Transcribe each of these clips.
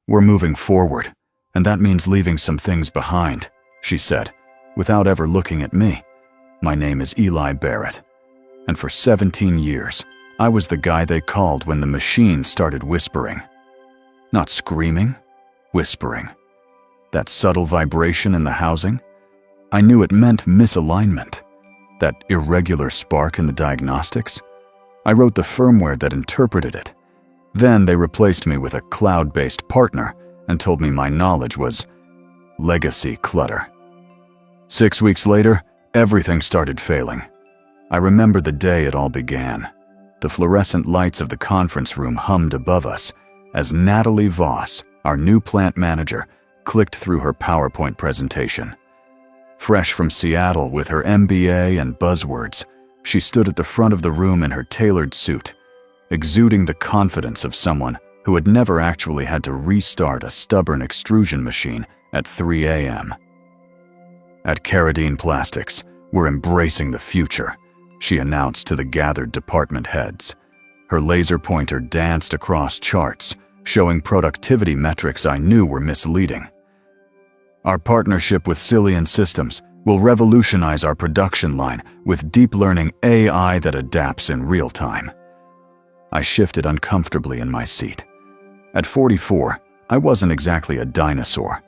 "We're moving forward, and that means leaving some things behind," she said, without ever looking at me. My name is Eli Barrett, and for 17 years, I was the guy they called when the machine started whispering. Not screaming, whispering. That subtle vibration in the housing? I knew it meant misalignment. That irregular spark in the diagnostics? I wrote the firmware that interpreted it. Then they replaced me with a cloud-based partner and told me my knowledge was legacy clutter. 6 weeks later, everything started failing. I remember the day it all began. The fluorescent lights of the conference room hummed above us as Natalie Voss, our new plant manager, clicked through her PowerPoint presentation. Fresh from Seattle with her MBA and buzzwords, she stood at the front of the room in her tailored suit, exuding the confidence of someone who had never actually had to restart a stubborn extrusion machine at 3 a.m. "At Carradine Plastics, we're embracing the future," she announced to the gathered department heads. Her laser pointer danced across charts, showing productivity metrics I knew were misleading. "Our partnership with Cillian Systems will revolutionize our production line with deep learning AI that adapts in real time." I shifted uncomfortably in my seat. At 44, I wasn't exactly a dinosaur,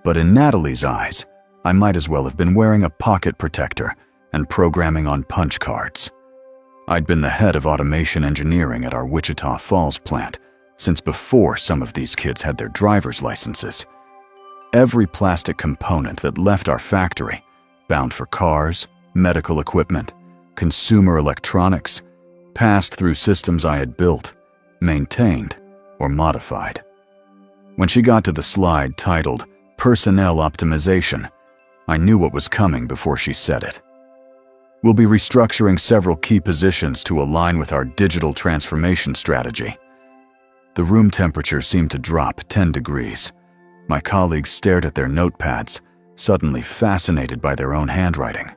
but in Natalie's eyes, I might as well have been wearing a pocket protector and programming on punch cards. I'd been the head of automation engineering at our Wichita Falls plant since before some of these kids had their driver's licenses. Every plastic component that left our factory, bound for cars, medical equipment, consumer electronics, passed through systems I had built, maintained, or modified. When she got to the slide titled Personnel Optimization, I knew what was coming before she said it. "We'll be restructuring several key positions to align with our digital transformation strategy." The room temperature seemed to drop 10 degrees. My colleagues stared at their notepads, suddenly fascinated by their own handwriting.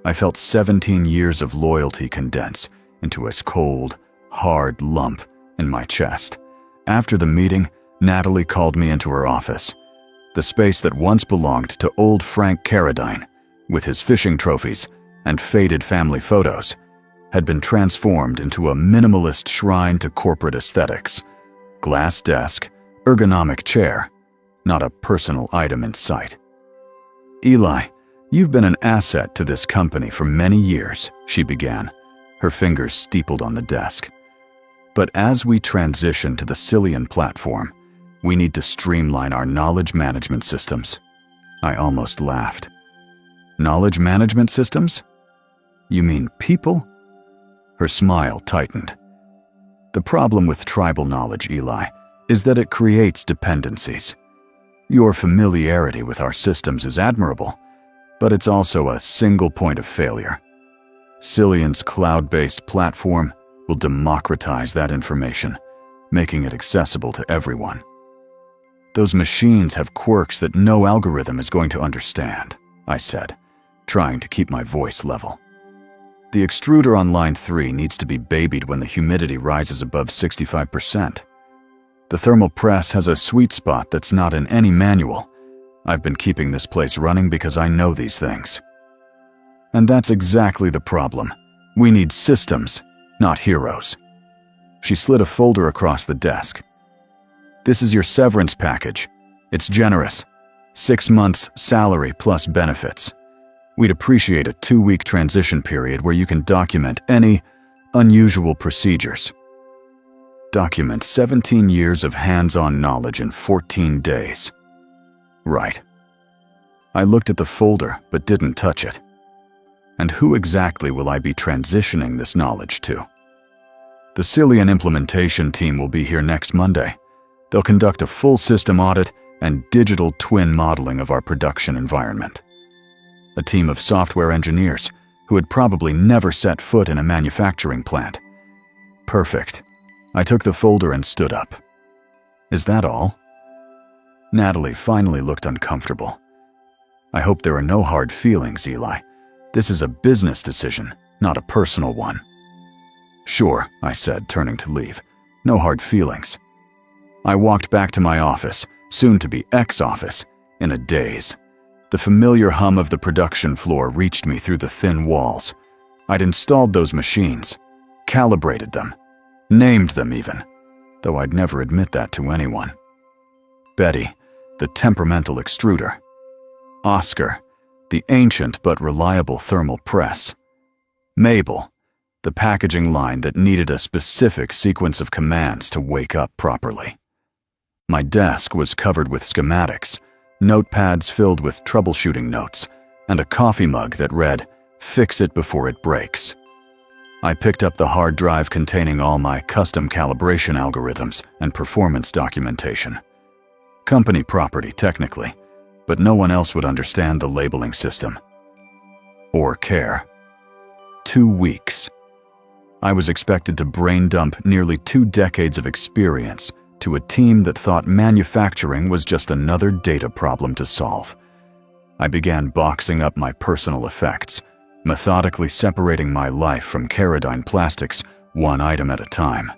I felt 17 years of loyalty condense into a cold, hard lump in my chest. After the meeting, Natalie called me into her office. The space that once belonged to old Frank Carradine, with his fishing trophies and faded family photos, had been transformed into a minimalist shrine to corporate aesthetics. Glass desk, ergonomic chair, not a personal item in sight. "Eli, you've been an asset to this company for many years," she began, her fingers steepled on the desk. "But as we transition to the Cillian platform, we need to streamline our knowledge management systems." I almost laughed. "Knowledge management systems? You mean people?" Her smile tightened. "The problem with tribal knowledge, Eli, is that it creates dependencies. Your familiarity with our systems is admirable, but it's also a single point of failure. Cillian's cloud-based platform will democratize that information, making it accessible to everyone. Those machines have quirks that no algorithm is going to understand," I said, trying to keep my voice level. "The extruder on line 3 needs to be babied when the humidity rises above 65%. The thermal press has a sweet spot that's not in any manual. I've been keeping this place running because I know these things." "And that's exactly the problem. We need systems, not heroes." She slid a folder across the desk. "This is your severance package. It's generous. 6 months salary plus benefits. We'd appreciate a 2-week transition period where you can document any unusual procedures." Document 17 years of hands-on knowledge in 14 days. Right. I looked at the folder but didn't touch it. And who exactly will I be transitioning this knowledge to? The Cillian implementation team will be here next Monday. They'll conduct a full system audit and digital twin modeling of our production environment. A team of software engineers who had probably never set foot in a manufacturing plant. Perfect. I took the folder and stood up. "Is that all?" Natalie finally looked uncomfortable. "I hope there are no hard feelings, Eli. This is a business decision, not a personal one." "Sure," I said, turning to leave. "No hard feelings." I walked back to my office, soon to be ex-office, in a daze. The familiar hum of the production floor reached me through the thin walls. I'd installed those machines, calibrated them, named them even, though I'd never admit that to anyone. Betty, the temperamental extruder. Oscar, the ancient but reliable thermal press. Mabel, the packaging line that needed a specific sequence of commands to wake up properly. My desk was covered with schematics, notepads filled with troubleshooting notes, and a coffee mug that read, "Fix it before it breaks." I picked up the hard drive containing all my custom calibration algorithms and performance documentation. Company property, technically, but no one else would understand the labeling system. Or care. 2 weeks. I was expected to brain dump nearly 2 decades of experience to a team that thought manufacturing was just another data problem to solve. I began boxing up my personal effects, methodically separating my life from Keradyne Plastics one item at a time.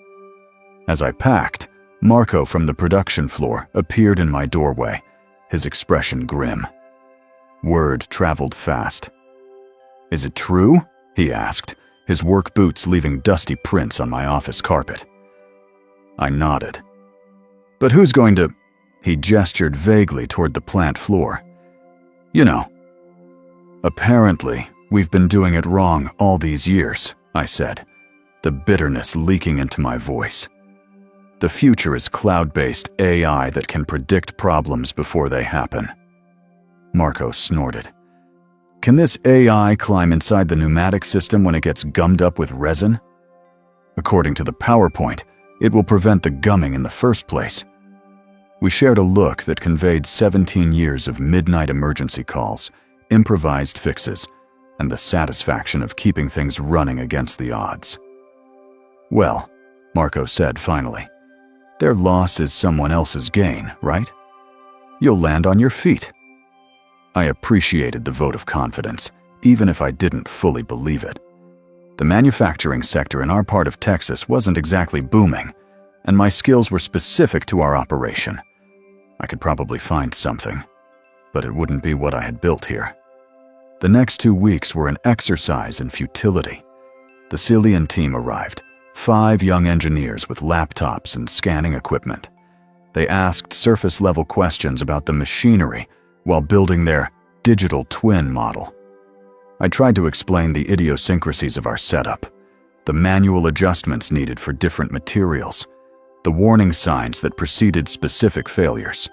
As I packed, Marco from the production floor appeared in my doorway, his expression grim. Word traveled fast. "Is it true?" he asked, his work boots leaving dusty prints on my office carpet. I nodded. "But who's going to—" He gestured vaguely toward the plant floor. "You know." "Apparently, we've been doing it wrong all these years," I said, the bitterness leaking into my voice. "The future is cloud-based AI that can predict problems before they happen." Marco snorted. "Can this AI climb inside the pneumatic system when it gets gummed up with resin? According to the PowerPoint, it will prevent the gumming in the first place." We shared a look that conveyed 17 years of midnight emergency calls, improvised fixes, and the satisfaction of keeping things running against the odds. "Well," Marco said finally, "their loss is someone else's gain, right? You'll land on your feet." I appreciated the vote of confidence, even if I didn't fully believe it. The manufacturing sector in our part of Texas wasn't exactly booming, and my skills were specific to our operation. I could probably find something, but it wouldn't be what I had built here. The next 2 weeks were an exercise in futility. The Cillian team arrived, 5 young engineers with laptops and scanning equipment. They asked surface-level questions about the machinery while building their digital twin model. I tried to explain the idiosyncrasies of our setup, the manual adjustments needed for different materials, the warning signs that preceded specific failures.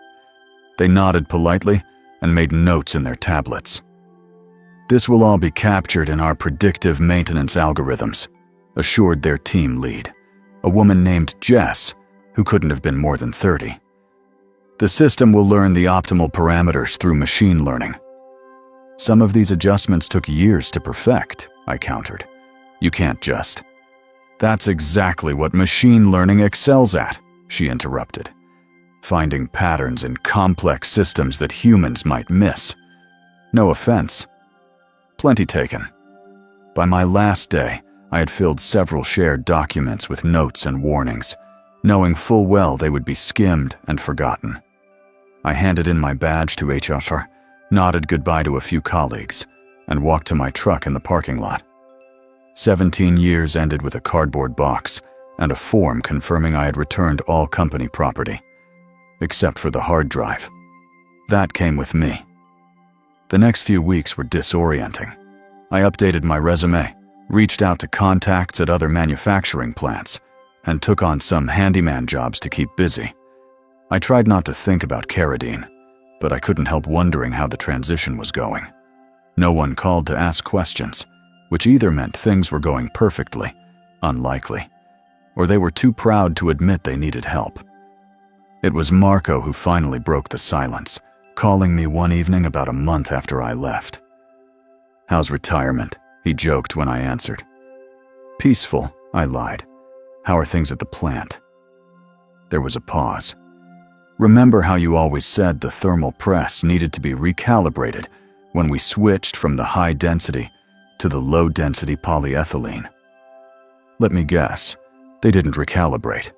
They nodded politely and made notes in their tablets. "This will all be captured in our predictive maintenance algorithms," assured their team lead, a woman named Jess, who couldn't have been more than 30. "The system will learn the optimal parameters through machine learning." "Some of these adjustments took years to perfect," I countered. "You can't just—" "That's exactly what machine learning excels at," she interrupted. "Finding patterns in complex systems that humans might miss. No offense. Plenty taken." By my last day, I had filled several shared documents with notes and warnings, knowing full well they would be skimmed and forgotten. I handed in my badge to HR, nodded goodbye to a few colleagues, and walked to my truck in the parking lot. 17 years ended with a cardboard box and a form confirming I had returned all company property, except for the hard drive. That came with me. The next few weeks were disorienting. I updated my resume, reached out to contacts at other manufacturing plants, and took on some handyman jobs to keep busy. I tried not to think about Keradyne, but I couldn't help wondering how the transition was going. No one called to ask questions, which either meant things were going perfectly, unlikely, or they were too proud to admit they needed help. It was Marco who finally broke the silence, calling me one evening about a month after I left. "How's retirement?" he joked when I answered. "Peaceful," I lied. "How are things at the plant?" There was a pause. "Remember how you always said the thermal press needed to be recalibrated when we switched from the high-density to the low-density polyethylene?" Let me guess, they didn't recalibrate.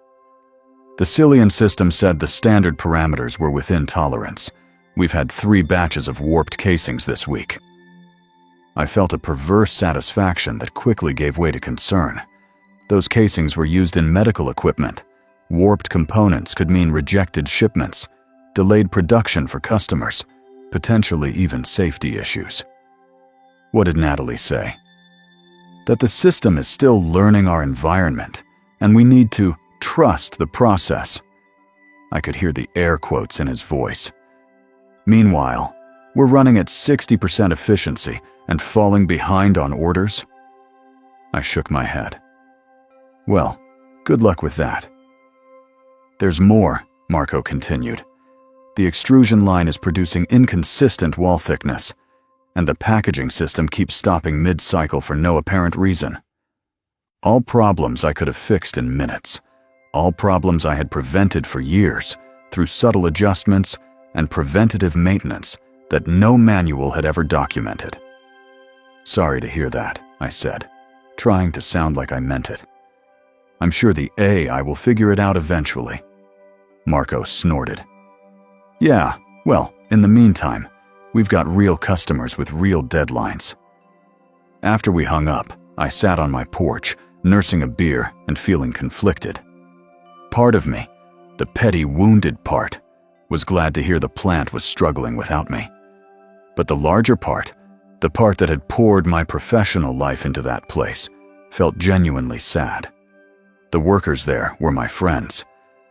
The Cillian system said the standard parameters were within tolerance. We've had 3 batches of warped casings this week. I felt a perverse satisfaction that quickly gave way to concern. Those casings were used in medical equipment. Warped components could mean rejected shipments, delayed production for customers, potentially even safety issues. What did Natalie say? That the system is still learning our environment, and we need to trust the process. I could hear the air quotes in his voice. Meanwhile, we're running at 60% efficiency and falling behind on orders? I shook my head. Well, good luck with that. There's more, Marco continued. The extrusion line is producing inconsistent wall thickness, and the packaging system keeps stopping mid-cycle for no apparent reason. All problems I could have fixed in minutes. All problems I had prevented for years through subtle adjustments and preventative maintenance that no manual had ever documented. Sorry to hear that, I said, trying to sound like I meant it. I'm sure the AI will figure it out eventually. Marco snorted. Yeah, well, in the meantime, we've got real customers with real deadlines. After we hung up, I sat on my porch, nursing a beer and feeling conflicted. Part of me, the petty wounded part, was glad to hear the plant was struggling without me. But the larger part, the part that had poured my professional life into that place, felt genuinely sad. The workers there were my friends.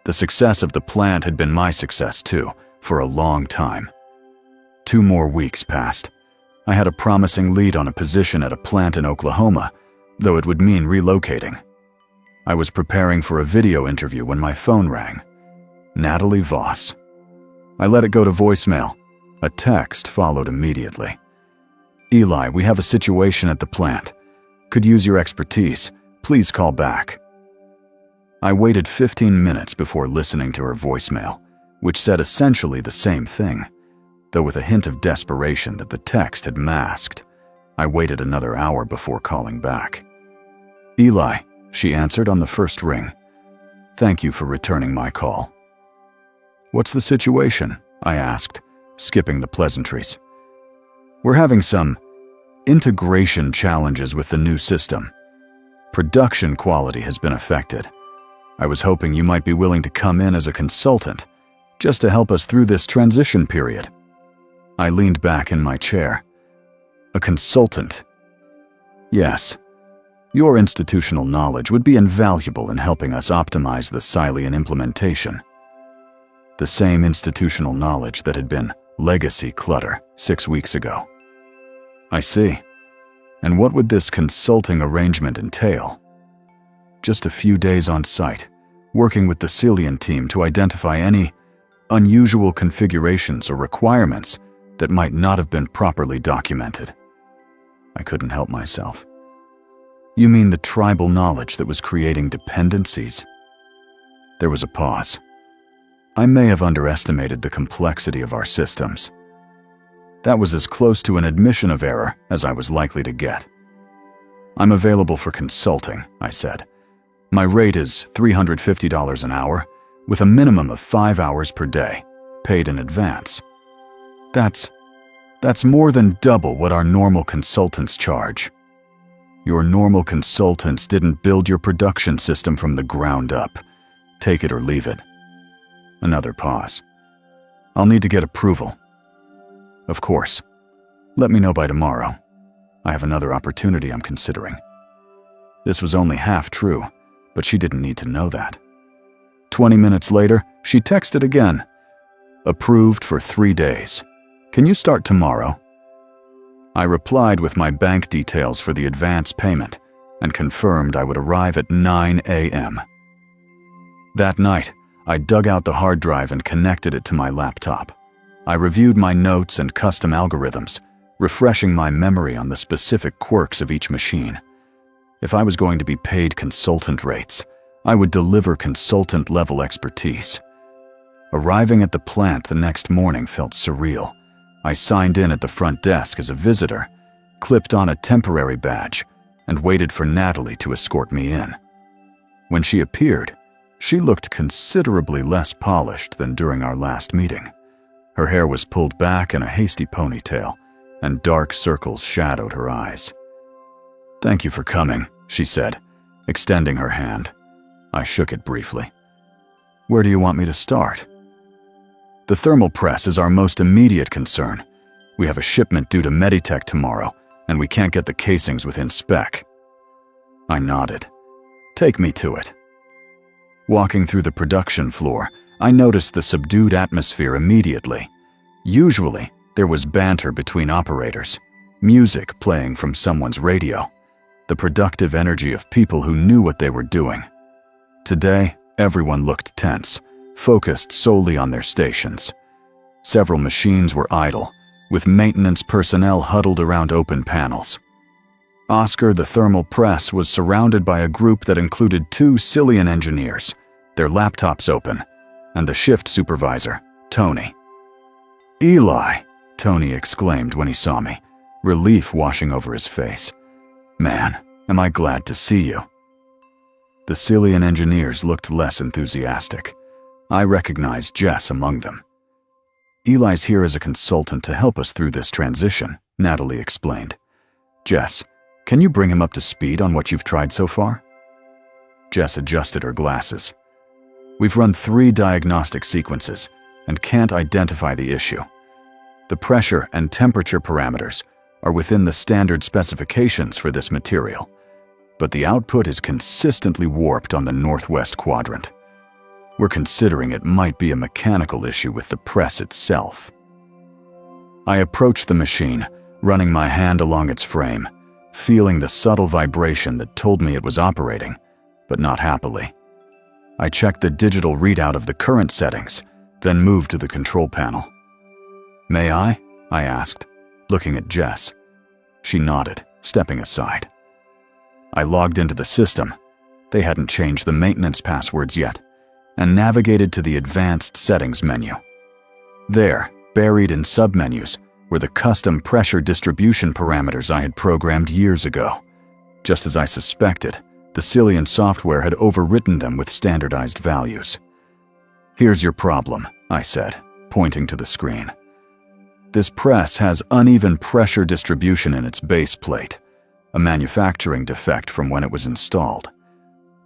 The success of the plant had been my success too, for a long time. 2 more weeks passed. I had a promising lead on a position at a plant in Oklahoma, though it would mean relocating. I was preparing for a video interview when my phone rang. Natalie Voss. I let it go to voicemail. A text followed immediately. Eli, we have a situation at the plant. Could use your expertise. Please call back. I waited 15 minutes before listening to her voicemail, which said essentially the same thing, though with a hint of desperation that the text had masked. I waited another hour before calling back. Eli, she answered on the first ring. Thank you for returning my call. What's the situation? I asked, skipping the pleasantries. We're having some integration challenges with the new system. Production quality has been affected. I was hoping you might be willing to come in as a consultant, just to help us through this transition period. I leaned back in my chair. A consultant? Yes. Your institutional knowledge would be invaluable in helping us optimize the Cillian implementation. The same institutional knowledge that had been legacy clutter 6 weeks ago. I see. And what would this consulting arrangement entail? Just a few days on site, working with the Cillian team to identify any unusual configurations or requirements that might not have been properly documented. I couldn't help myself. You mean the tribal knowledge that was creating dependencies? There was a pause. I may have underestimated the complexity of our systems. That was as close to an admission of error as I was likely to get. I'm available for consulting, I said. My rate is $350 an hour, with a minimum of 5 hours per day, paid in advance. That's more than double what our normal consultants charge. Your normal consultants didn't build your production system from the ground up. Take it or leave it. Another pause. I'll need to get approval. Of course. Let me know by tomorrow. I have another opportunity I'm considering. This was only half true, but she didn't need to know that. 20 minutes later, she texted again. Approved for 3 days. Can you start tomorrow? I replied with my bank details for the advance payment and confirmed I would arrive at 9 a.m. That night, I dug out the hard drive and connected it to my laptop. I reviewed my notes and custom algorithms, refreshing my memory on the specific quirks of each machine. If I was going to be paid consultant rates, I would deliver consultant-level expertise. Arriving at the plant the next morning felt surreal. I signed in at the front desk as a visitor, clipped on a temporary badge, and waited for Natalie to escort me in. When she appeared, She looked considerably less polished than during our last meeting. Her hair was pulled back in a hasty ponytail, and dark circles shadowed her eyes. "Thank you for coming," she said, extending her hand. I shook it briefly. "Where do you want me to start?" "The thermal press is our most immediate concern. We have a shipment due to Meditech tomorrow, and we can't get the casings within spec." I nodded. "Take me to it." Walking through the production floor, I noticed the subdued atmosphere immediately. Usually, there was banter between operators, music playing from someone's radio, the productive energy of people who knew what they were doing. Today, everyone looked tense, focused solely on their stations. Several machines were idle, with maintenance personnel huddled around open panels. Oscar, the thermal press, was surrounded by a group that included 2 Cillian engineers, their laptops open, and the shift supervisor, Tony. "Eli!" Tony exclaimed when he saw me, relief washing over his face. "Man, am I glad to see you." The Cillian engineers looked less enthusiastic. I recognized Jess among them. "Eli's here as a consultant to help us through this transition," Natalie explained. "Jess, can you bring him up to speed on what you've tried so far?" Jess adjusted her glasses. "We've run 3 diagnostic sequences and can't identify the issue. The pressure and temperature parameters are within the standard specifications for this material, but the output is consistently warped on the northwest quadrant. We're considering it might be a mechanical issue with the press itself." I approached the machine, running my hand along its frame, feeling the subtle vibration that told me it was operating, but not happily. I checked the digital readout of the current settings, then moved to the control panel. "May I?" I asked, looking at Jess. She nodded, stepping aside. I logged into the system. They hadn't changed the maintenance passwords yet, and navigated to the Advanced Settings menu. There, buried in submenus, were the custom pressure distribution parameters I had programmed years ago. Just as I suspected, the Cillian software had overwritten them with standardized values. "Here's your problem," I said, pointing to the screen. "This press has uneven pressure distribution in its base plate, a manufacturing defect from when it was installed.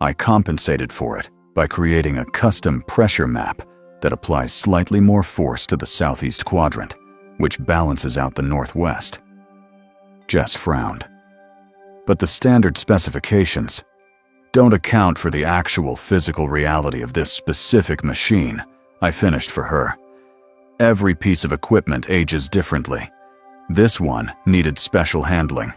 I compensated for it by creating a custom pressure map that applies slightly more force to the southeast quadrant, which balances out the northwest." Jess frowned. "But the standard specifications don't account for the actual physical reality of this specific machine," I finished for her. "Every piece of equipment ages differently. This one needed special handling."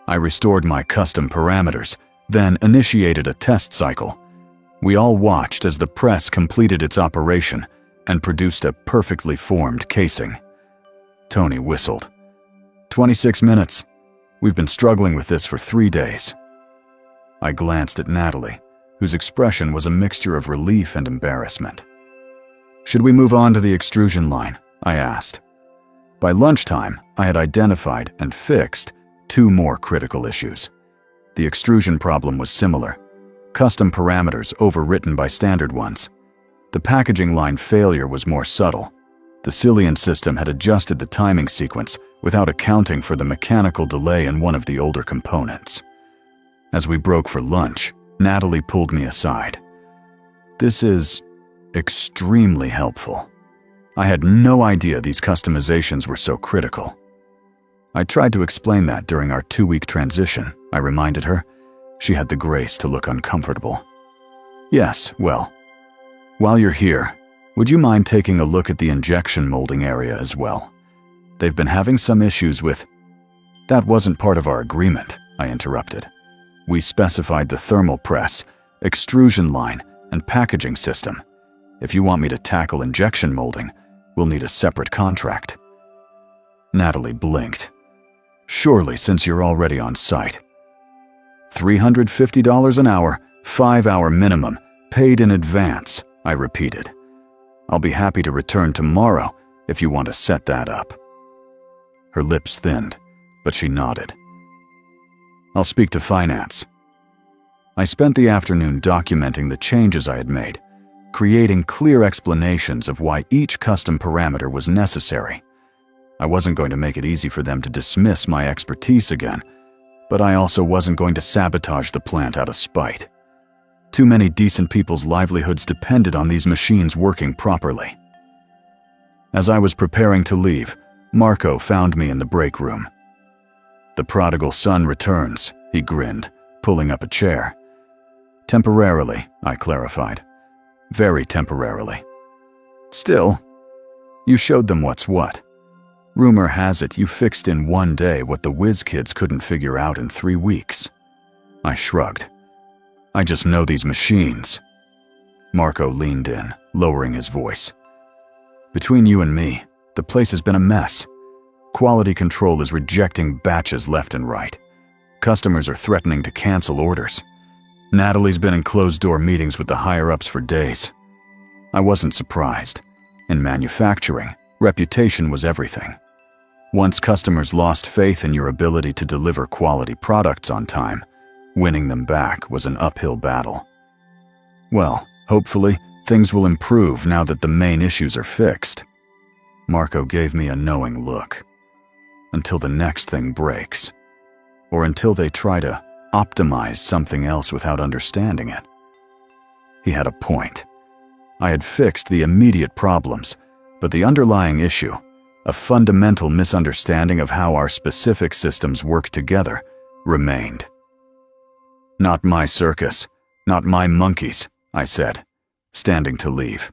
I restored my custom parameters, then initiated a test cycle. We all watched as the press completed its operation and produced a perfectly formed casing. Tony whistled. 26 minutes. We've been struggling with this for 3 days." I glanced at Natalie, whose expression was a mixture of relief and embarrassment. "Should we move on to the extrusion line?" I asked. By lunchtime, I had identified and fixed 2 more critical issues. The extrusion problem was similar, custom parameters overwritten by standard ones. The packaging line failure was more subtle. The Cillian system had adjusted the timing sequence without accounting for the mechanical delay in one of the older components. As we broke for lunch, Natalie pulled me aside. "This is extremely helpful. I had no idea these customizations were so critical." I tried to explain that during our 2-week transition, I reminded her. She had the grace to look uncomfortable. "Yes, well, while you're here, would you mind taking a look at the injection molding area as well? They've been having some issues with—" "That wasn't part of our agreement," I interrupted. "We specified the thermal press, extrusion line, and packaging system. If you want me to tackle injection molding, we'll need a separate contract." Natalie blinked. "Surely, since you're already on site." $350 an hour, 5-hour minimum, paid in advance, I repeated. "I'll be happy to return tomorrow if you want to set that up." Her lips thinned, but she nodded. "I'll speak to finance." I spent the afternoon documenting the changes I had made, creating clear explanations of why each custom parameter was necessary. I wasn't going to make it easy for them to dismiss my expertise again, but I also wasn't going to sabotage the plant out of spite. Too many decent people's livelihoods depended on these machines working properly. As I was preparing to leave, Marco found me in the break room. "The prodigal son returns," he grinned, pulling up a chair. "Temporarily," I clarified. "Very temporarily. Still, you showed them what's what. Rumor has it you fixed in one day what the whiz kids couldn't figure out in 3 weeks." I shrugged. "I just know these machines." Marco leaned in, lowering his voice. "Between you and me, the place has been a mess. Quality control is rejecting batches left and right. Customers are threatening to cancel orders. Natalie's been in closed-door meetings with the higher-ups for days." I wasn't surprised. In manufacturing, reputation was everything. Once customers lost faith in your ability to deliver quality products on time, winning them back was an uphill battle. "Well, hopefully, things will improve now that the main issues are fixed." Marco gave me a knowing look. "Until the next thing breaks. Or until they try to optimize something else without understanding it." He had a point. I had fixed the immediate problems, but the underlying issue, a fundamental misunderstanding of how our specific systems work together, remained. "Not my circus, not my monkeys," I said, standing to leave.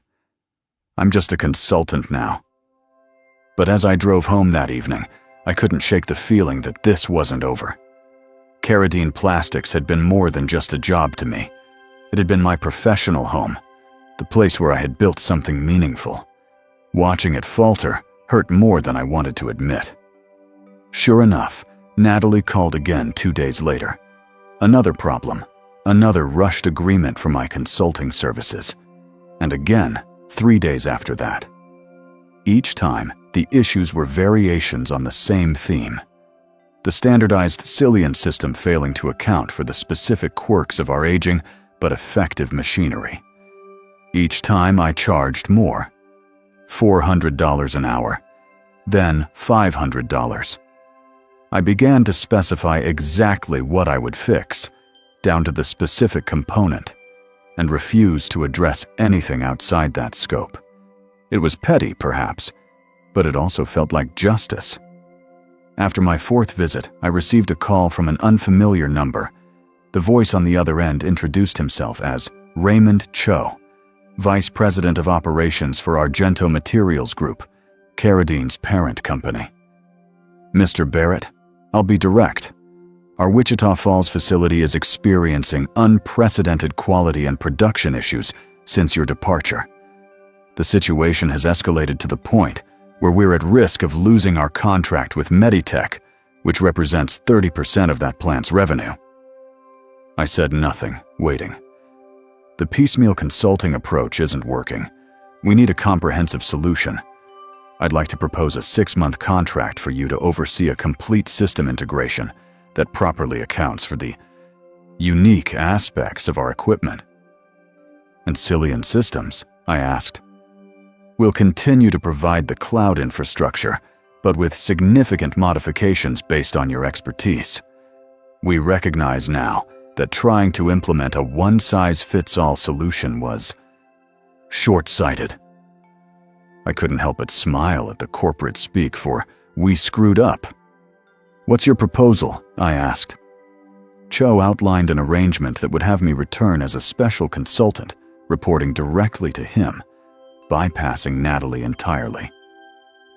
"I'm just a consultant now." But as I drove home that evening, I couldn't shake the feeling that this wasn't over. Caradine Plastics had been more than just a job to me. It had been my professional home, the place where I had built something meaningful. Watching it falter hurt more than I wanted to admit. Sure enough, Natalie called again 2 days later. Another problem, another rushed agreement for my consulting services. And again, 3 days after that. Each time, the issues were variations on the same theme. The standardized Cillian system failing to account for the specific quirks of our aging but effective machinery. Each time I charged more. $400 an hour, then $500. I began to specify exactly what I would fix, down to the specific component, and refused to address anything outside that scope. It was petty, perhaps, but it also felt like justice. After my 4th visit, I received a call from an unfamiliar number. The voice on the other end introduced himself as Raymond Cho, Vice President of Operations for Argento Materials Group, Caradine's parent company. "Mr. Barrett, I'll be direct. Our Wichita Falls facility is experiencing unprecedented quality and production issues since your departure. The situation has escalated to the point where we're at risk of losing our contract with Meditech, which represents 30% of that plant's revenue." I said nothing, waiting. The piecemeal consulting approach isn't working. We need a comprehensive solution. I'd like to propose a 6-month contract for you to oversee a complete system integration that properly accounts for the unique aspects of our equipment. "And Cillian Systems?" I asked. "We'll continue to provide the cloud infrastructure, but with significant modifications based on your expertise. We recognize now that trying to implement a one-size-fits-all solution was short-sighted." I couldn't help but smile at the corporate speak for "we screwed up." "What's your proposal?" I asked. Cho outlined an arrangement that would have me return as a special consultant, reporting directly to him, bypassing Natalie entirely.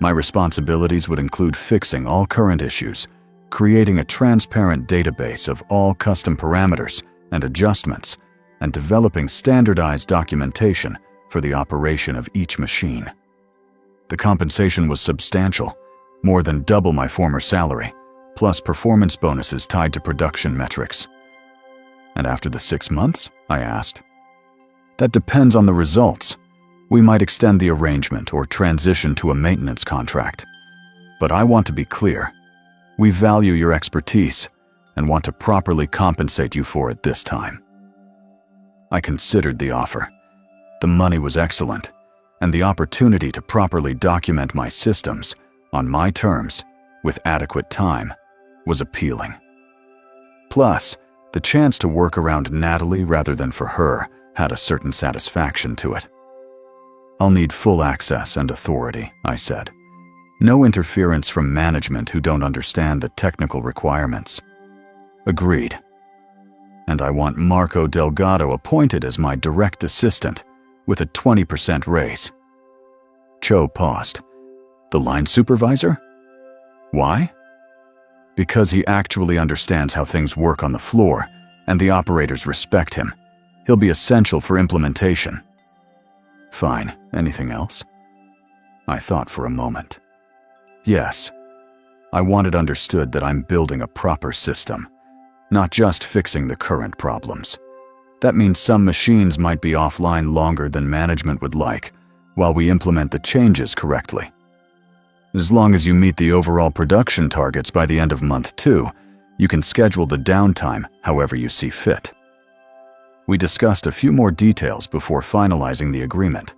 My responsibilities would include fixing all current issues, creating a transparent database of all custom parameters and adjustments, and developing standardized documentation for the operation of each machine. The compensation was substantial, more than double my former salary, plus performance bonuses tied to production metrics. "And after the 6 months?" I asked. "That depends on the results. We might extend the arrangement or transition to a maintenance contract. But I want to be clear. We value your expertise and want to properly compensate you for it this time." I considered the offer. The money was excellent, and the opportunity to properly document my systems on my terms with adequate time was appealing. Plus, the chance to work around Natalie rather than for her had a certain satisfaction to it. "I'll need full access and authority," I said. "No interference from management who don't understand the technical requirements." "Agreed. And I want Marco Delgado appointed as my direct assistant with a 20% raise." Cho paused. "The line supervisor? Why?" "Because he actually understands how things work on the floor, and the operators respect him. He'll be essential for implementation." "Fine. Anything else?" I thought for a moment. Yes. I want it understood that I'm building a proper system, not just fixing the current problems. That means some machines might be offline longer than management would like, while we implement the changes correctly. As long as you meet the overall production targets by the end of month 2, you can schedule the downtime however you see fit. We discussed a few more details before finalizing the agreement.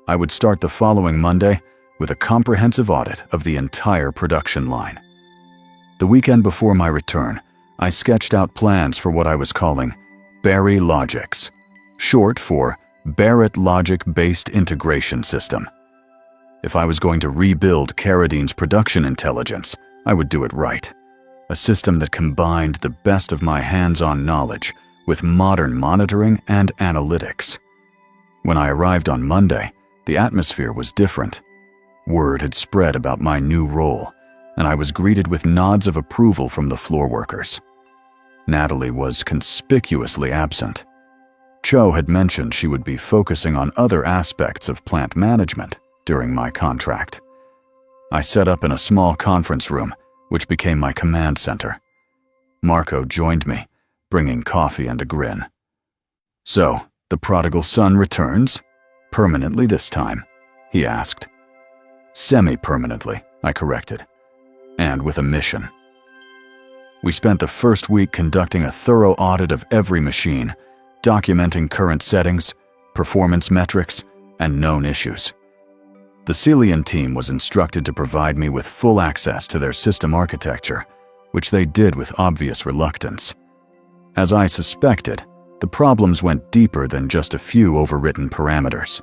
I would start the following Monday with a comprehensive audit of the entire production line. The weekend before my return, I sketched out plans for what I was calling Barry Logics, short for Barrett Logic-Based Integration System. If I was going to rebuild Carradine's production intelligence, I would do it right. A system that combined the best of my hands-on knowledge with modern monitoring and analytics. When I arrived on Monday, the atmosphere was different. Word had spread about my new role, and I was greeted with nods of approval from the floor workers. Natalie was conspicuously absent. Cho had mentioned she would be focusing on other aspects of plant management during my contract. I set up in a small conference room, which became my command center. Marco joined me, bringing coffee and a grin. "So, the prodigal son returns? Permanently this time?" he asked. "Semi-permanently," I corrected, "and with a mission." We spent the first week conducting a thorough audit of every machine, documenting current settings, performance metrics, and known issues. The Cillian team was instructed to provide me with full access to their system architecture, which they did with obvious reluctance. As I suspected, the problems went deeper than just a few overwritten parameters.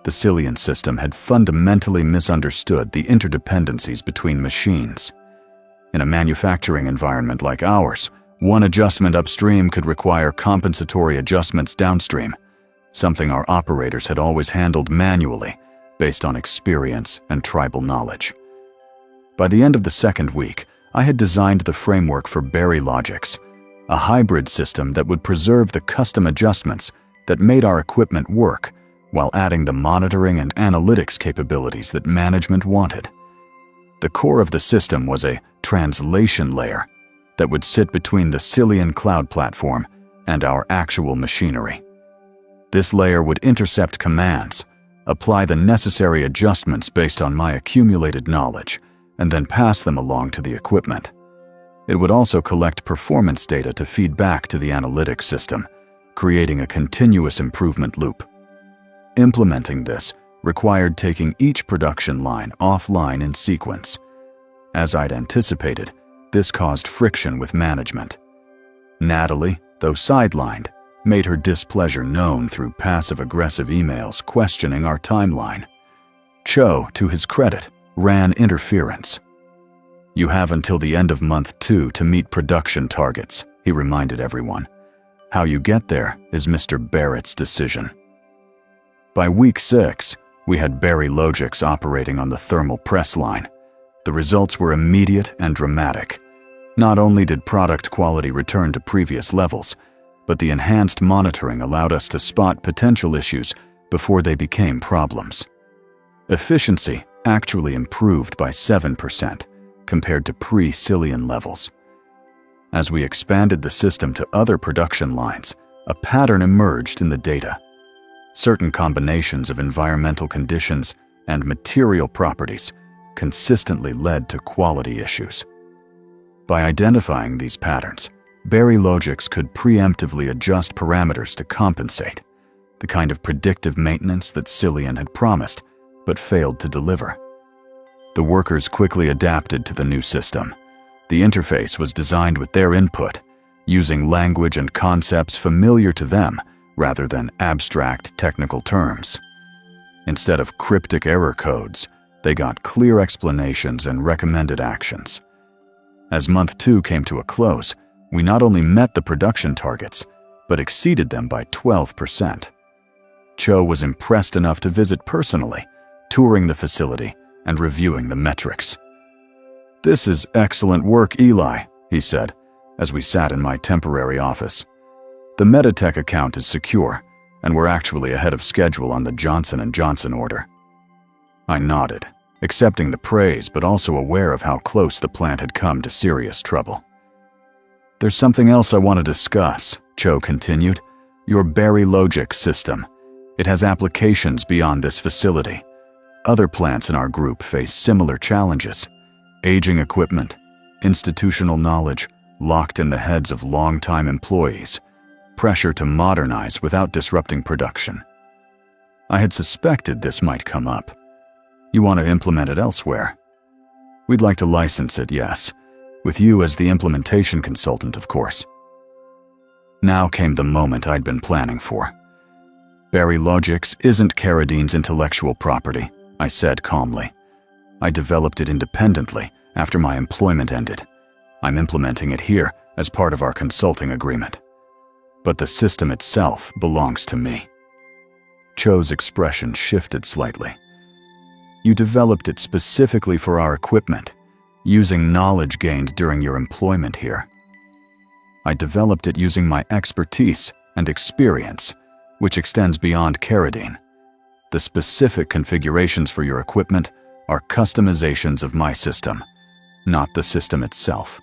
The Cillian system had fundamentally misunderstood the interdependencies between machines. In a manufacturing environment like ours, one adjustment upstream could require compensatory adjustments downstream, something our operators had always handled manually, based on experience and tribal knowledge. By the end of the second week, I had designed the framework for Barry Logics, a hybrid system that would preserve the custom adjustments that made our equipment work while adding the monitoring and analytics capabilities that management wanted. The core of the system was a translation layer that would sit between the Cillian cloud platform and our actual machinery. This layer would intercept commands, apply the necessary adjustments based on my accumulated knowledge, and then pass them along to the equipment. It would also collect performance data to feed back to the analytics system, creating a continuous improvement loop. Implementing this required taking each production line offline in sequence. As I'd anticipated, this caused friction with management. Natalie, though sidelined, made her displeasure known through passive-aggressive emails questioning our timeline. Cho, to his credit, ran interference. "You have until the end of month 2 to meet production targets," he reminded everyone. "How you get there is Mr. Barrett's decision." By week 6, we had Barry Logics operating on the thermal press line. The results were immediate and dramatic. Not only did product quality return to previous levels, but the enhanced monitoring allowed us to spot potential issues before they became problems. Efficiency actually improved by 7% compared to pre-Cillian levels. As we expanded the system to other production lines, a pattern emerged in the data. Certain combinations of environmental conditions and material properties consistently led to quality issues. By identifying these patterns, Berry Logix could preemptively adjust parameters to compensate, the kind of predictive maintenance that Cillian had promised, but failed to deliver. The workers quickly adapted to the new system. The interface was designed with their input, using language and concepts familiar to them rather than abstract technical terms. Instead of cryptic error codes, they got clear explanations and recommended actions. As month 2 came to a close, we not only met the production targets, but exceeded them by 12%. Cho was impressed enough to visit personally, touring the facility and reviewing the metrics. "This is excellent work, Eli," he said, as we sat in my temporary office. "The Meditech account is secure, and we're actually ahead of schedule on the Johnson & Johnson order." I nodded, accepting the praise but also aware of how close the plant had come to serious trouble. "There's something else I want to discuss," Cho continued. "Your Berry Logix system. It has applications beyond this facility. Other plants in our group face similar challenges. Aging equipment, institutional knowledge locked in the heads of long-time employees, pressure to modernize without disrupting production. I had suspected this might come up. You want to implement it elsewhere? We'd like to license it, yes, with you as the implementation consultant, of course." Now came the moment I'd been planning for. "Berry Logix isn't Carradine's intellectual property," I said calmly. "I developed it independently after my employment ended. I'm implementing it here as part of our consulting agreement. But the system itself belongs to me." Cho's expression shifted slightly. "You developed it specifically for our equipment, using knowledge gained during your employment here." "I developed it using my expertise and experience, which extends beyond Carradine. The specific configurations for your equipment are customizations of my system, not the system itself."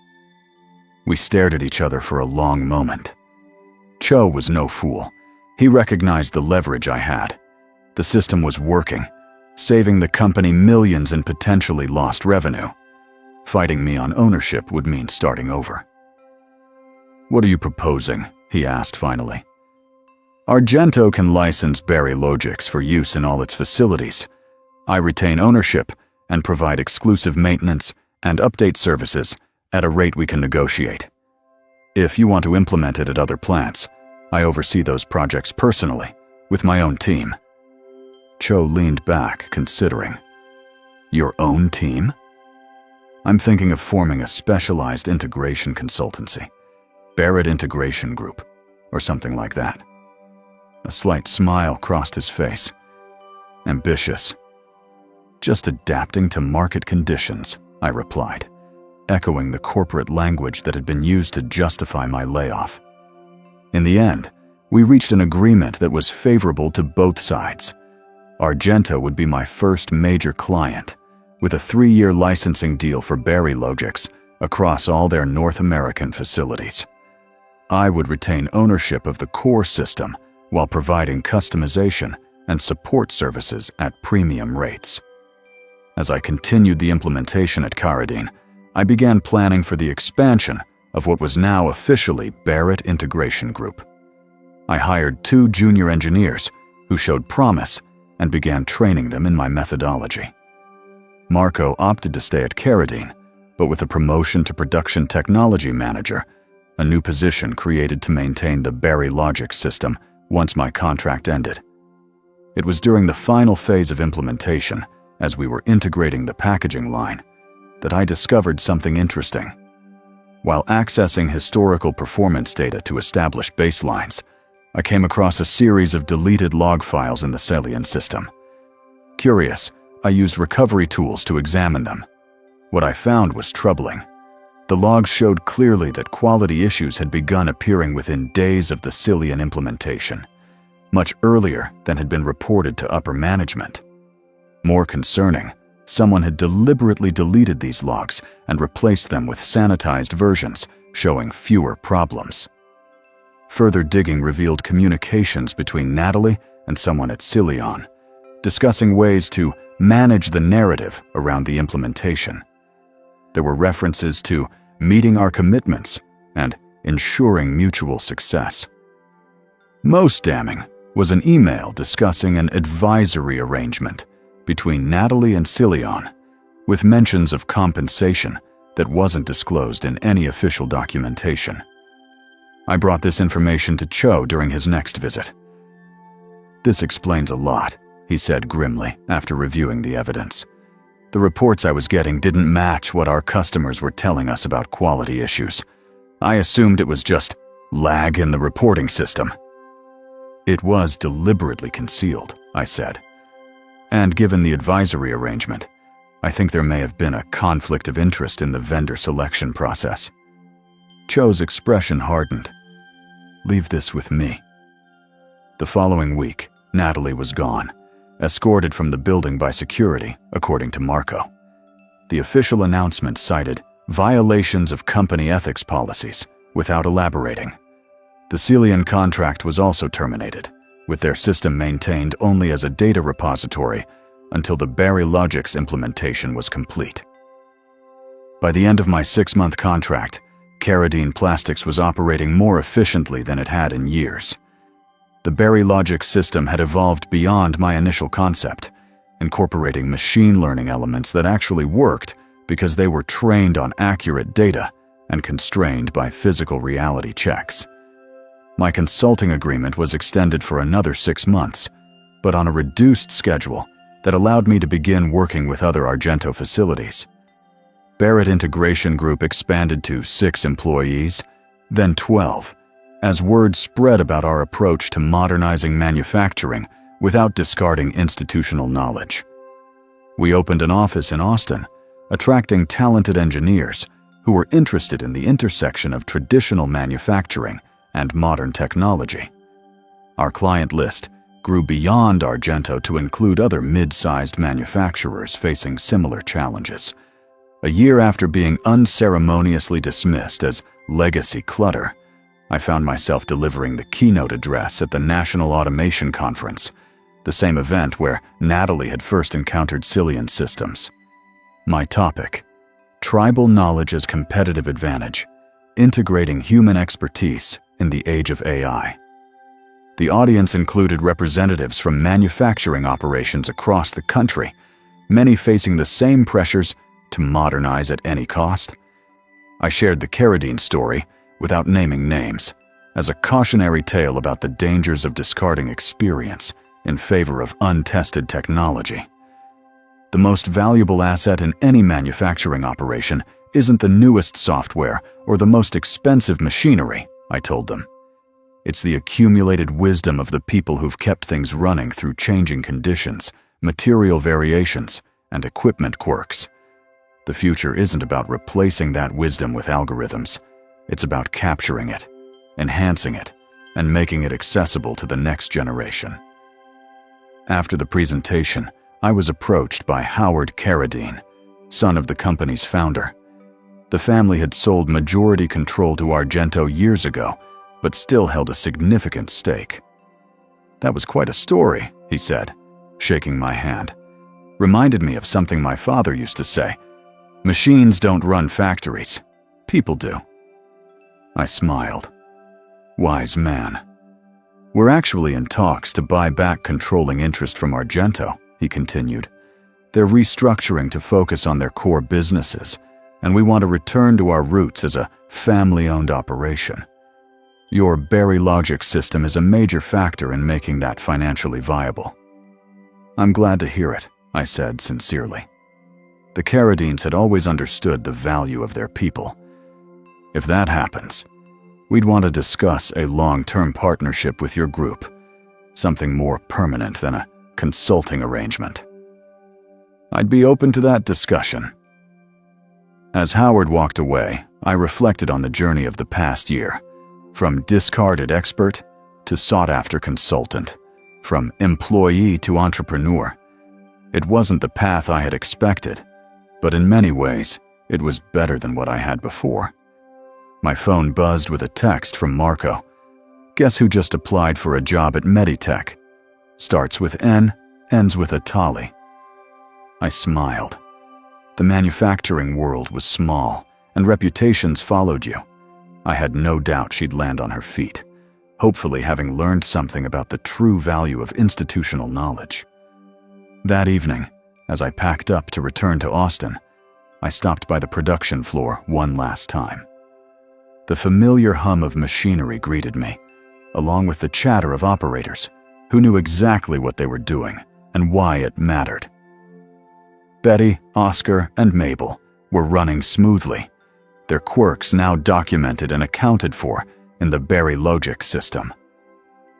We stared at each other for a long moment. Cho was no fool. He recognized the leverage I had. The system was working, saving the company millions in potentially lost revenue. Fighting me on ownership would mean starting over. "What are you proposing?" he asked finally. "Argento can license Berry Logix for use in all its facilities. I retain ownership and provide exclusive maintenance and update services at a rate we can negotiate. If you want to implement it at other plants, I oversee those projects personally, with my own team." Cho leaned back, considering. "Your own team?" "I'm thinking of forming a specialized integration consultancy, Barrett Integration Group, or something like that." A slight smile crossed his face. "Ambitious." "Just adapting to market conditions," I replied, echoing the corporate language that had been used to justify my layoff. In the end, we reached an agreement that was favorable to both sides. Argento would be my first major client, with a 3-year licensing deal for Berry Logix across all their North American facilities. I would retain ownership of the core system while providing customization and support services at premium rates. As I continued the implementation at Carradine, I began planning for the expansion of what was now officially Barrett Integration Group. I hired 2 junior engineers who showed promise and began training them in my methodology. Marco opted to stay at Carradine, but with a promotion to Production Technology Manager, a new position created to maintain the Berry Logix system once my contract ended. It was during the final phase of implementation, as we were integrating the packaging line, that I discovered something interesting. While accessing historical performance data to establish baselines, I came across a series of deleted log files in the Cillian system. Curious, I used recovery tools to examine them. What I found was troubling. The logs showed clearly that quality issues had begun appearing within days of the Cillian implementation, much earlier than had been reported to upper management. More concerning, someone had deliberately deleted these logs and replaced them with sanitized versions showing fewer problems. Further digging revealed communications between Natalie and someone at Cillian, discussing ways to manage the narrative around the implementation. There were references to meeting our commitments and ensuring mutual success. Most damning was an email discussing an advisory arrangement between Natalie and Cillian, with mentions of compensation that wasn't disclosed in any official documentation. I brought this information to Cho during his next visit. "This explains a lot," he said grimly after reviewing the evidence. "The reports I was getting didn't match what our customers were telling us about quality issues. I assumed it was just lag in the reporting system." "It was deliberately concealed," I said. "And given the advisory arrangement, I think there may have been a conflict of interest in the vendor selection process." Cho's expression hardened. "Leave this with me." The following week, Natalie was gone, escorted from the building by security, according to Marco. The official announcement cited violations of company ethics policies, without elaborating. The Cillian contract was also terminated, with their system maintained only as a data repository until the Barry Logic's implementation was complete. By the end of my 6-month contract, Caradine Plastics was operating more efficiently than it had in years. The Barry Logic system had evolved beyond my initial concept, incorporating machine learning elements that actually worked because they were trained on accurate data and constrained by physical reality checks. My consulting agreement was extended for another 6 months, but on a reduced schedule that allowed me to begin working with other Argento facilities. Barrett Integration Group expanded to 6 employees, then 12, as word spread about our approach to modernizing manufacturing without discarding institutional knowledge. We opened an office in Austin, attracting talented engineers who were interested in the intersection of traditional manufacturing and modern technology. Our client list grew beyond Argento to include other mid-sized manufacturers facing similar challenges. A year after being unceremoniously dismissed as legacy clutter, I found myself delivering the keynote address at the National Automation Conference, the same event where Natalie had first encountered Cillian systems. My topic: Tribal Knowledge as Competitive Advantage, Integrating Human Expertise in the Age of AI. The audience included representatives from manufacturing operations across the country, many facing the same pressures to modernize at any cost. I shared the Caradine story, without naming names, as a cautionary tale about the dangers of discarding experience in favor of untested technology. The most valuable asset in any manufacturing operation isn't the newest software or the most expensive machinery, I told them. It's the accumulated wisdom of the people who've kept things running through changing conditions, material variations, and equipment quirks. The future isn't about replacing that wisdom with algorithms. It's about capturing it, enhancing it, and making it accessible to the next generation. After the presentation, I was approached by Howard Caradine, son of the company's founder. The family had sold majority control to Argento years ago, but still held a significant stake. "That was quite a story," he said, shaking my hand. "Reminded me of something my father used to say. Machines don't run factories. People do." I smiled. Wise man. "We're actually in talks to buy back controlling interest from Argento," he continued. "They're restructuring to focus on their core businesses, and we want to return to our roots as a family-owned operation. Your Barry Logic system is a major factor in making that financially viable." "I'm glad to hear it," I said sincerely. The Caradines had always understood the value of their people. "If that happens, we'd want to discuss a long-term partnership with your group, something more permanent than a consulting arrangement." "I'd be open to that discussion." As Howard walked away, I reflected on the journey of the past year, from discarded expert to sought-after consultant, from employee to entrepreneur. It wasn't the path I had expected, but in many ways, it was better than what I had before. My phone buzzed with a text from Marco. "Guess who just applied for a job at Meditech? Starts with N, ends with Atali." I smiled. The manufacturing world was small, and reputations followed you. I had no doubt she'd land on her feet, hopefully having learned something about the true value of institutional knowledge. That evening, as I packed up to return to Austin, I stopped by the production floor one last time. The familiar hum of machinery greeted me, along with the chatter of operators who knew exactly what they were doing and why it mattered. Betty, Oscar, and Mabel were running smoothly, their quirks now documented and accounted for in the Berry logic system.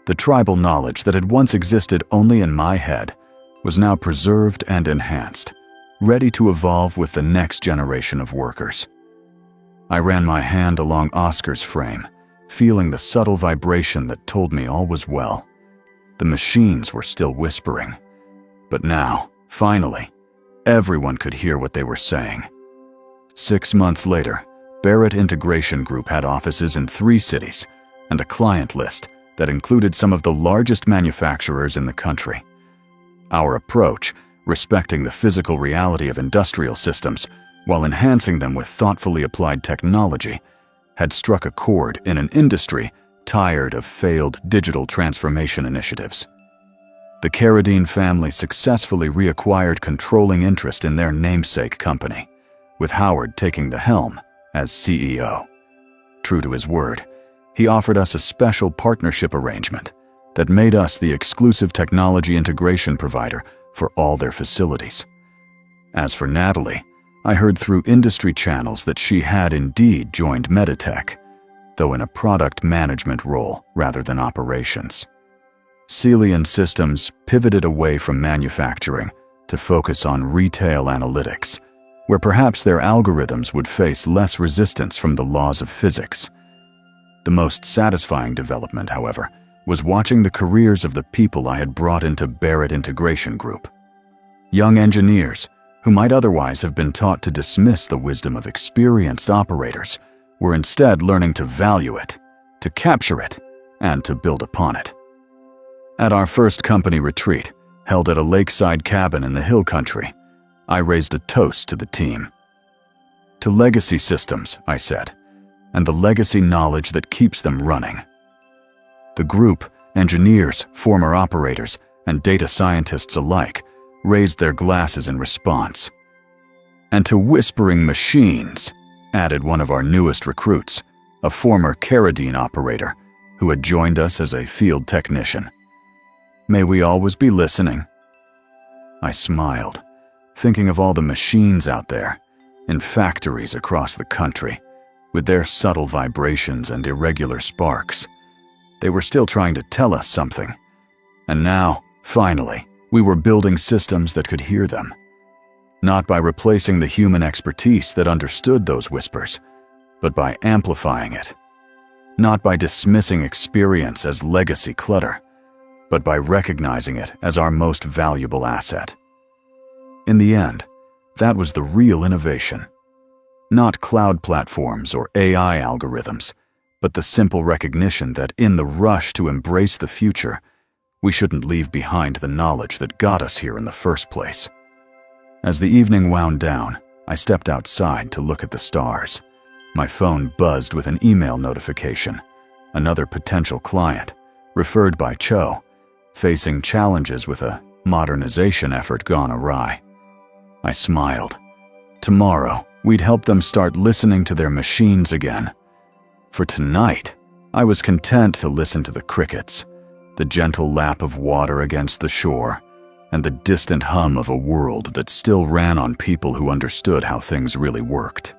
The tribal knowledge that had once existed only in my head was now preserved and enhanced, ready to evolve with the next generation of workers. I ran my hand along Oscar's frame, feeling the subtle vibration that told me all was well. The machines were still whispering, but now, finally, everyone could hear what they were saying. 6 months later, Barrett Integration Group had offices in 3 cities and a client list that included some of the largest manufacturers in the country. Our approach, respecting the physical reality of industrial systems while enhancing them with thoughtfully applied technology, had struck a chord in an industry tired of failed digital transformation initiatives. The Carradine family successfully reacquired controlling interest in their namesake company, with Howard taking the helm as CEO. True to his word, he offered us a special partnership arrangement that made us the exclusive technology integration provider for all their facilities. As for Natalie, I heard through industry channels that she had indeed joined Meditech, though in a product management role rather than operations. Celian Systems pivoted away from manufacturing to focus on retail analytics, where perhaps their algorithms would face less resistance from the laws of physics. The most satisfying development, however, was watching the careers of the people I had brought into Barrett Integration Group. Young engineers, who might otherwise have been taught to dismiss the wisdom of experienced operators, were instead learning to value it, to capture it, and to build upon it. At our first company retreat, held at a lakeside cabin in the hill country, I raised a toast to the team. To legacy systems, I said, and the legacy knowledge that keeps them running. The group, engineers, former operators, and data scientists alike, raised their glasses in response. And to whispering machines, added one of our newest recruits, a former Carradine operator who had joined us as a field technician. May we always be listening. I smiled, thinking of all the machines out there, in factories across the country, with their subtle vibrations and irregular sparks. They were still trying to tell us something. And now, finally, we were building systems that could hear them. Not by replacing the human expertise that understood those whispers, but by amplifying it. Not by dismissing experience as legacy clutter, but by recognizing it as our most valuable asset. In the end, that was the real innovation. Not cloud platforms or AI algorithms, but the simple recognition that in the rush to embrace the future, we shouldn't leave behind the knowledge that got us here in the first place. As the evening wound down, I stepped outside to look at the stars. My phone buzzed with an email notification. Another potential client, referred by Cho, facing challenges with a modernization effort gone awry. I smiled. Tomorrow, we'd help them start listening to their machines again. For tonight, I was content to listen to the crickets, the gentle lap of water against the shore, and the distant hum of a world that still ran on people who understood how things really worked.